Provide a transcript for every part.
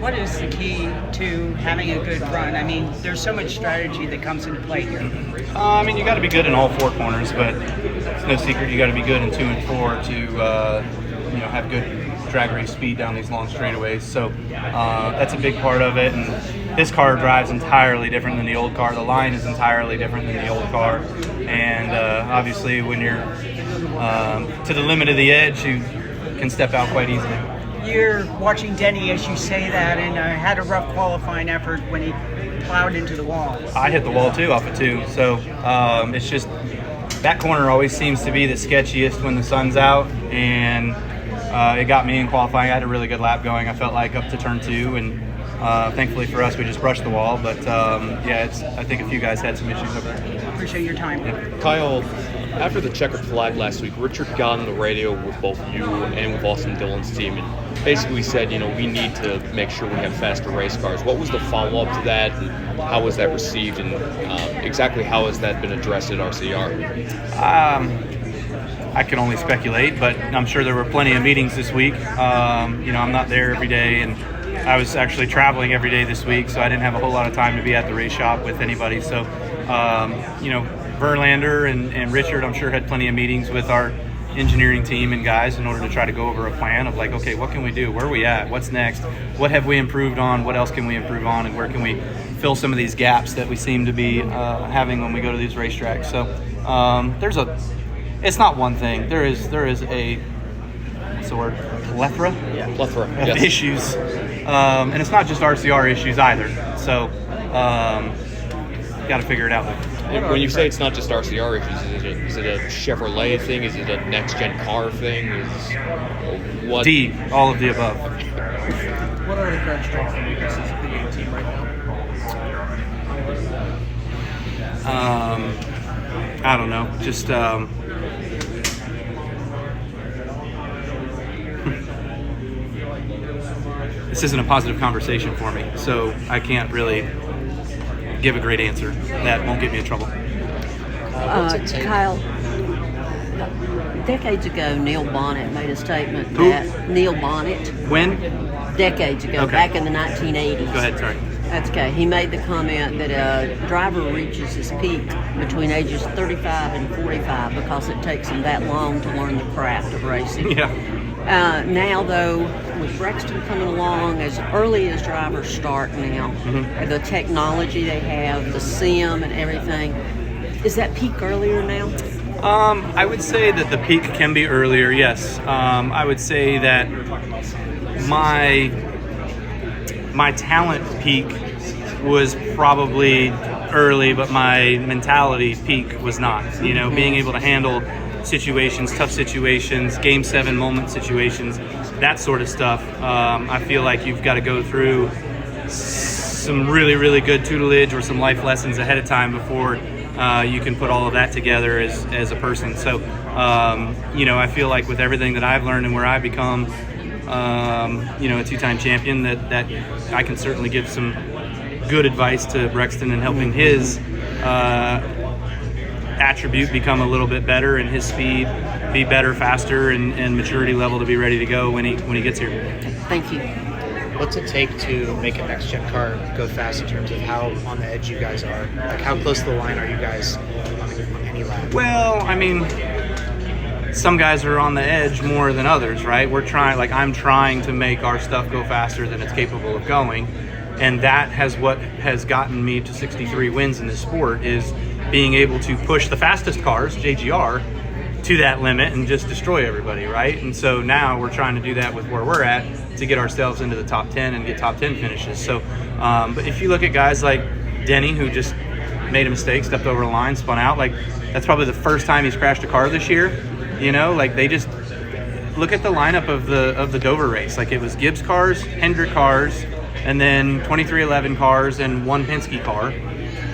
what is the key to having a good run? I mean, there's so much strategy that comes into play here. I mean, you got to be good in all four corners, but it's no secret you got to be good in 2 and 4 to have good drag race speed down these long straightaways. So that's a big part of it. And this car drives entirely different than the old car. The line is entirely different than the old car. And obviously, when you're to the limit of the edge, you can step out quite easily. You're watching Denny as you say that, and had a rough qualifying effort when he plowed into the wall. I hit the wall too off of 2, so it's just that corner always seems to be the sketchiest when the sun's out, and it got me in qualifying. I had a really good lap going, I felt like, up to turn 2, and thankfully for us we just brushed the wall, but I think a few guys had some issues over there. Appreciate your time. Yeah. Kyle, after the checkered flag last week, Richard got on the radio with both you and with Austin Dillon's team and basically said, we need to make sure we have faster race cars. What was the follow-up to that, and how was that received, and exactly how has that been addressed at RCR? I can only speculate, but I'm sure there were plenty of meetings this week. I'm not there every day, and I was actually traveling every day this week, so I didn't have a whole lot of time to be at the race shop with anybody. So, Verlander and Richard, I'm sure, had plenty of meetings with our engineering team and guys in order to try to go over a plan of like, okay, what can we do? Where are we at? What's next? What have we improved on? What else can we improve on? And where can we fill some of these gaps that we seem to be having when we go to these racetracks? So it's not one thing. There is a, what's the word? Plethora? Yeah, plethora. Of Yes. issues. And it's not just RCR issues either. So, got to figure it out. When you say it's not just RCR issues, is it a Chevrolet thing? Is it a NextGen car thing? What? D, all of the above. What are the current strengths and weaknesses of the A team right now? I don't know. Just this isn't a positive conversation for me, so I can't really give a great answer. That won't get me in trouble. Kyle, decades ago, Neil Bonnet made a statement that Neil Bonnet. When? Decades ago, Okay. back in the 1980s. Go ahead, sorry. That's okay. He made the comment that a driver reaches his peak between ages 35 and 45 because it takes him that long to learn the craft of racing. Yeah. Now, though, with Brexton coming along as early as drivers start now, the technology they have, the sim and everything, is that peak earlier now? I would say that the peak can be earlier, yes. I would say that my talent peak was probably early, but my mentality peak was not. Being able to handle situations, tough situations, Game 7 moment situations, that sort of stuff. I feel like you've got to go through some really, really good tutelage or some life lessons ahead of time before you can put all of that together as a person. So, I feel like with everything that I've learned and where I've become, a two-time champion, that I can certainly give some good advice to Brexton in helping his attribute become a little bit better and his speed be better, faster, and maturity level to be ready to go when he gets here. Thank you. What's it take to make a next-gen car go fast in terms of how on the edge you guys are? Like, how close to the line are you guys on any lap? Well, I mean, some guys are on the edge more than others, right? I'm trying to make our stuff go faster than it's capable of going. And that what has gotten me to 63 wins in this sport is being able to push the fastest cars, JGR, to that limit and just destroy everybody, right? And so now we're trying to do that with where we're at to get ourselves into the top 10 and get top 10 finishes. So, but if you look at guys like Denny, who just made a mistake, stepped over the line, spun out, that's probably the first time he's crashed a car this year. They just look at the lineup of the Dover race. It was Gibbs cars, Hendrick cars, and then 2311 cars and one Penske car.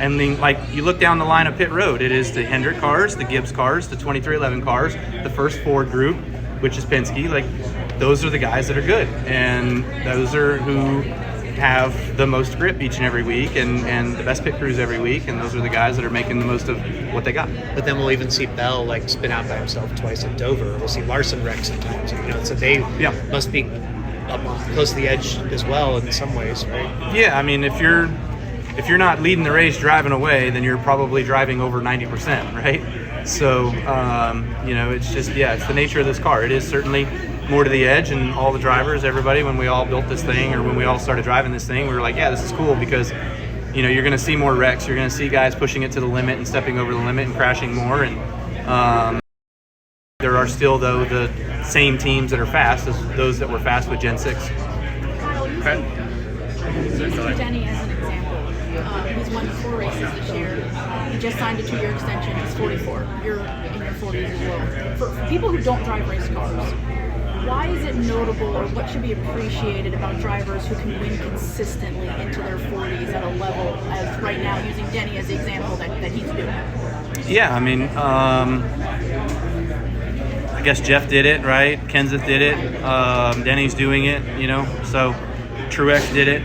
And then, you look down the line of pit road, it is the Hendrick cars, the Gibbs cars, the 2311 cars, the first Ford group, which is Penske. Those are the guys that are good, and those are who have the most grip each and every week, and the best pit crews every week, and those are the guys that are making the most of what they got. But then we'll even see Bell spin out by himself twice at Dover. We'll see Larson wreck sometimes. So they must be up close to the edge as well in some ways, right? Yeah, I mean, if you're not leading the race driving away, then you're probably driving over 90%, right? So, it's just, it's the nature of this car. It is certainly more to the edge, and all the drivers, everybody, when we all built this thing or when we all started driving this thing, we were like, yeah, this is cool because, you're going to see more wrecks. You're going to see guys pushing it to the limit and stepping over the limit and crashing more. And there are still, though, the same teams that are fast as those that were fast with Gen 6. Kyle, you used Denny as an example. He's won 4 races this year. He just signed a 2-year extension. He's 44. You're in your 40s as well. For people who don't drive race cars, why is it notable, or what should be appreciated about drivers who can win consistently into their 40s at a level as right now, using Denny as the example that he's doing? Yeah, I mean, I guess Jeff did it, right? Kenseth did it. Denny's doing it, so Truex did it.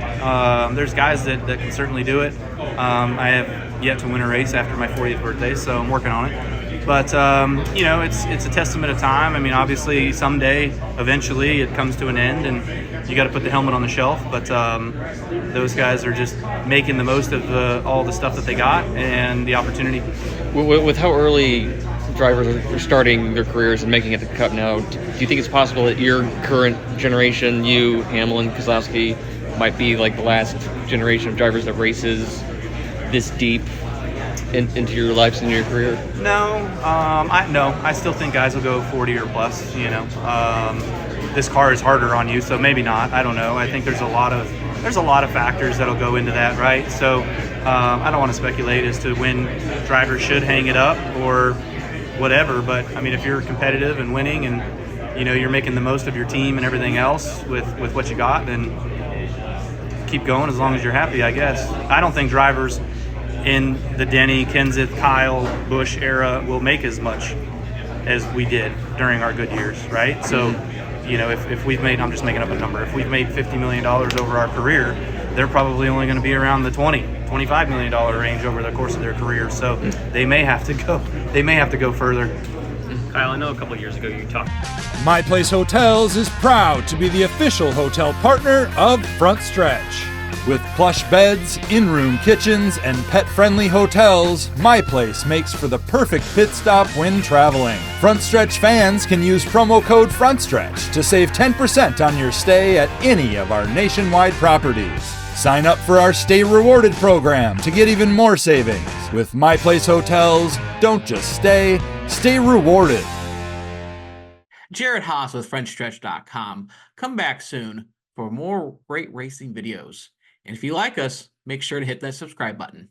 There's guys that can certainly do it. I have yet to win a race after my 40th birthday, so I'm working on it. But, it's a testament of time. I mean, obviously, someday, eventually, it comes to an end, and you got to put the helmet on the shelf. But those guys are just making the most of all the stuff that they got and the opportunity. With how early drivers are starting their careers and making it to the Cup now, do you think it's possible that your current generation, you, Hamlin, Keselowski, might be like the last generation of drivers that races this deep into your lives and your career? No, I still think guys will go 40 or plus. This car is harder on you, so maybe not. I don't know. I think there's a lot of factors that'll go into that, right? So I don't want to speculate as to when drivers should hang it up or whatever. But I mean, if you're competitive and winning, and you're making the most of your team and everything else with what you got, then keep going as long as you're happy, I guess. I don't think drivers in the Denny, Kenseth, Kyle Busch era will make as much as we did during our good years, right? So, if we've made, I'm just making up a number, if we've made $50 million over our career, they're probably only going to be around the $25 million range over the course of their career. So they may have to go further. Kyle, I know a couple of years ago you talked. My Place Hotels is proud to be the official hotel partner of Frontstretch. With plush beds, in-room kitchens, and pet-friendly hotels, My Place makes for the perfect pit stop when traveling. Frontstretch fans can use promo code FRONTSTRETCH to save 10% on your stay at any of our nationwide properties. Sign up for our Stay Rewarded program to get even more savings. With My Place Hotels, don't just stay rewarded. Jared Haas with Frontstretch.com. Come back soon for more great racing videos. And if you like us, make sure to hit that subscribe button.